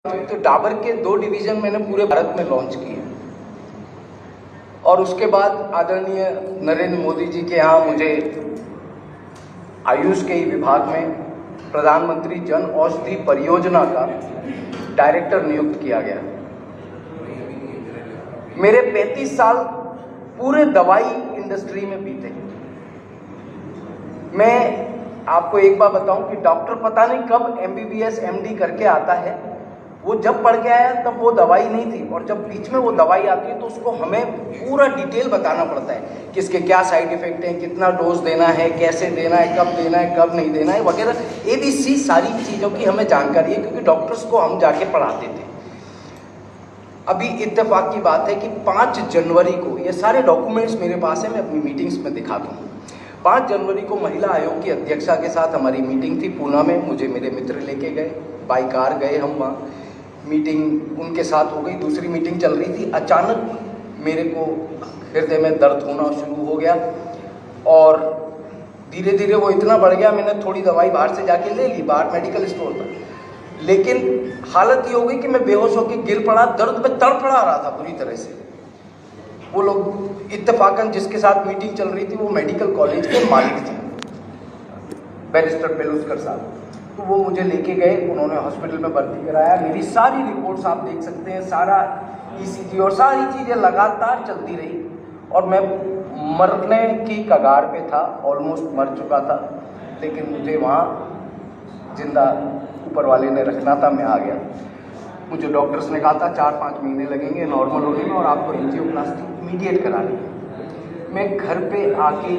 तो डाबर के 2 डिवीज़न मैंने पूरे भारत में लॉन्च किए और उसके बाद आदरणीय नरेंद्र मोदी जी के यहाँ मुझे आयुष के ही विभाग में प्रधानमंत्री जन औषधि परियोजना का डायरेक्टर नियुक्त किया गया। मेरे 35 साल पूरे दवाई इंडस्ट्री में बीते। मैं आपको एक बात बताऊं कि डॉक्टर पता नहीं कब MBBS MD करके आता है। वो जब पढ़ के आया तब वो दवाई नहीं थी, और जब बीच में वो दवाई आती है तो उसको हमें पूरा डिटेल बताना पड़ता है, किसके क्या साइड इफेक्ट हैं, कितना डोज देना है, कैसे देना है, कब देना है, कब नहीं देना है वगैरह ABC सारी चीज़ों की हमें जानकारी है, क्योंकि डॉक्टर्स को हम जाके पढ़ाते थे। अभी इत्तेफाक की बात है कि 5 जनवरी को ये सारे डॉक्यूमेंट्स मेरे पास है, मैं अपनी मीटिंग्स में दिखाता हूँ। 5 जनवरी को महिला आयोग की अध्यक्षा के साथ हमारी मीटिंग थी पूना में। मुझे मेरे मित्र लेके गए, बाई कार गए हम वहाँ, मीटिंग उनके साथ हो गई। दूसरी मीटिंग चल रही थी, अचानक मेरे को हृदय में दर्द होना शुरू हो गया और धीरे धीरे वो इतना बढ़ गया, मैंने थोड़ी दवाई बाहर से जाके ले ली, बाहर मेडिकल स्टोर था, लेकिन हालत ये हो गई कि मैं बेहोश होकर गिर पड़ा, दर्द में तड़फड़ा रहा था बुरी तरह से। वो लोग इत्तेफाकन जिसके साथ मीटिंग चल रही थी वो मेडिकल कॉलेज के मालिक थे, बैरिस्टर पेलुस्कर साहब। तो वो मुझे लेके गए, उन्होंने हॉस्पिटल में भर्ती कराया। मेरी सारी रिपोर्ट्स आप देख सकते हैं, सारा ECG और सारी चीज़ें लगातार चलती रही और मैं मरने की कगार पे था, ऑलमोस्ट मर चुका था, लेकिन मुझे वहाँ जिंदा ऊपर वाले ने रखना था, मैं आ गया। मुझे डॉक्टर्स ने कहा था 4-5 महीने लगेंगे नॉर्मल होने में और आपको एंजियोप्लास्टी इमीडिएट करानी है। मैं घर पे आके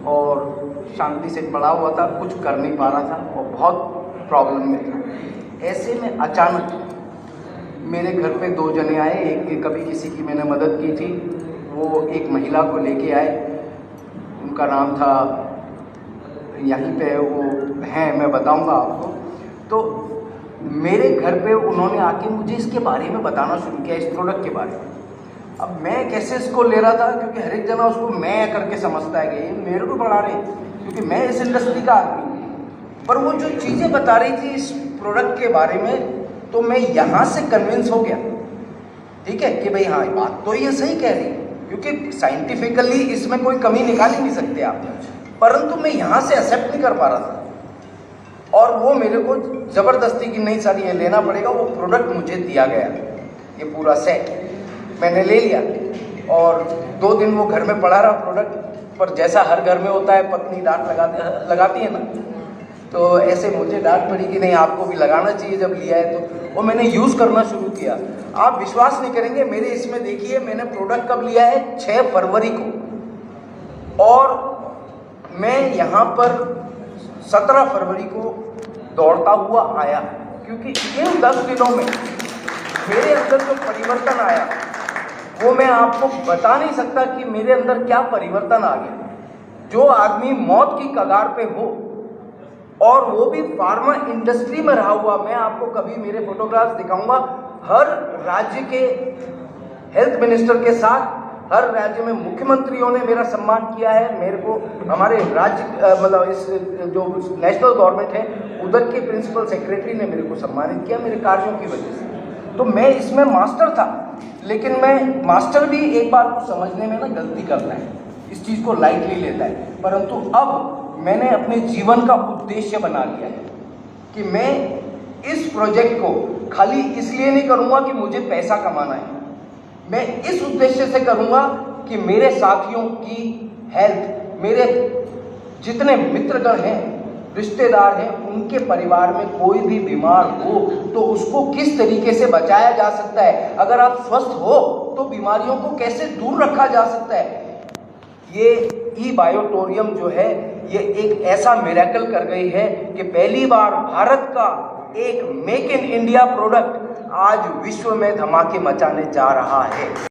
और शांति से पड़ा हुआ था, कुछ कर नहीं पा रहा था और बहुत प्रॉब्लम में था। ऐसे में अचानक मेरे घर पे 2 जने आए, एक कभी किसी की मैंने मदद की थी, वो एक महिला को लेके आए, उनका नाम था, यहीं पे वो हैं, मैं बताऊंगा आपको। तो मेरे घर पे उन्होंने आके मुझे इसके बारे में बताना शुरू किया, इस प्रोडक्ट के बारे में। अब मैं कैसे इसको ले रहा था, क्योंकि हर एक जना उसको मैं करके समझता है कि ये मेरे को पढ़ा रहे, क्योंकि मैं इस इंडस्ट्री का आदमी। पर वो जो चीज़ें बता रही थी इस प्रोडक्ट के बारे में, तो मैं यहाँ से कन्विंस हो गया, ठीक है, कि भाई हाँ बात तो ये सही कह रही है, क्योंकि साइंटिफिकली इसमें कोई कमी निकाल ही नहीं सकते आप। परंतु मैं यहाँ से एक्सेप्ट नहीं कर पा रहा था और वो मेरे को ज़बरदस्ती की नहीं सर ये लेना पड़ेगा। वो प्रोडक्ट मुझे दिया गया, ये पूरा सेट मैंने ले लिया और 2 दिन वो घर में पड़ा रहा प्रोडक्ट। पर जैसा हर घर में होता है, पत्नी डांट लगाती है ना, तो ऐसे मुझे डांट पड़ी कि नहीं आपको भी लगाना चाहिए जब लिया है तो। वो मैंने यूज़ करना शुरू किया। आप विश्वास नहीं करेंगे, मेरे इसमें देखिए मैंने प्रोडक्ट कब लिया है, 6 फरवरी को, और मैं यहाँ पर 17 फरवरी को दौड़ता हुआ आया, क्योंकि इन 10 दिनों में मेरे अंदर जो परिवर्तन आया वो मैं आपको बता नहीं सकता कि मेरे अंदर क्या परिवर्तन आ गया। जो आदमी मौत की कगार पे हो और वो भी फार्मा इंडस्ट्री में रहा हुआ, मैं आपको कभी मेरे फोटोग्राफ्स दिखाऊंगा, हर राज्य के हेल्थ मिनिस्टर के साथ हर राज्य में मुख्यमंत्रियों ने मेरा सम्मान किया है। मेरे को हमारे राज्य मतलब इस जो नेशनल गवर्नमेंट है उधर के प्रिंसिपल सेक्रेटरी ने मेरे को सम्मानित किया मेरे कार्यों की वजह से। तो मैं इसमें मास्टर था, लेकिन मैं मास्टर भी एक बार को समझने में ना गलती करता है, इस चीज़ को लाइटली लेता है। परंतु अब मैंने अपने जीवन का उद्देश्य बना लिया है कि मैं इस प्रोजेक्ट को खाली इसलिए नहीं करूँगा कि मुझे पैसा कमाना है, मैं इस उद्देश्य से करूँगा कि मेरे साथियों की हेल्थ, मेरे जितने मित्रगण हैं, रिश्तेदार हैं, उनके परिवार में कोई भी बीमार हो तो उसको किस तरीके से बचाया जा सकता है, अगर आप स्वस्थ हो तो बीमारियों को कैसे दूर रखा जा सकता है। ये ई-बायोटोरियम जो है ये एक ऐसा मिरेकल कर गई है कि पहली बार भारत का एक मेक इन इंडिया प्रोडक्ट आज विश्व में धमाके मचाने जा रहा है।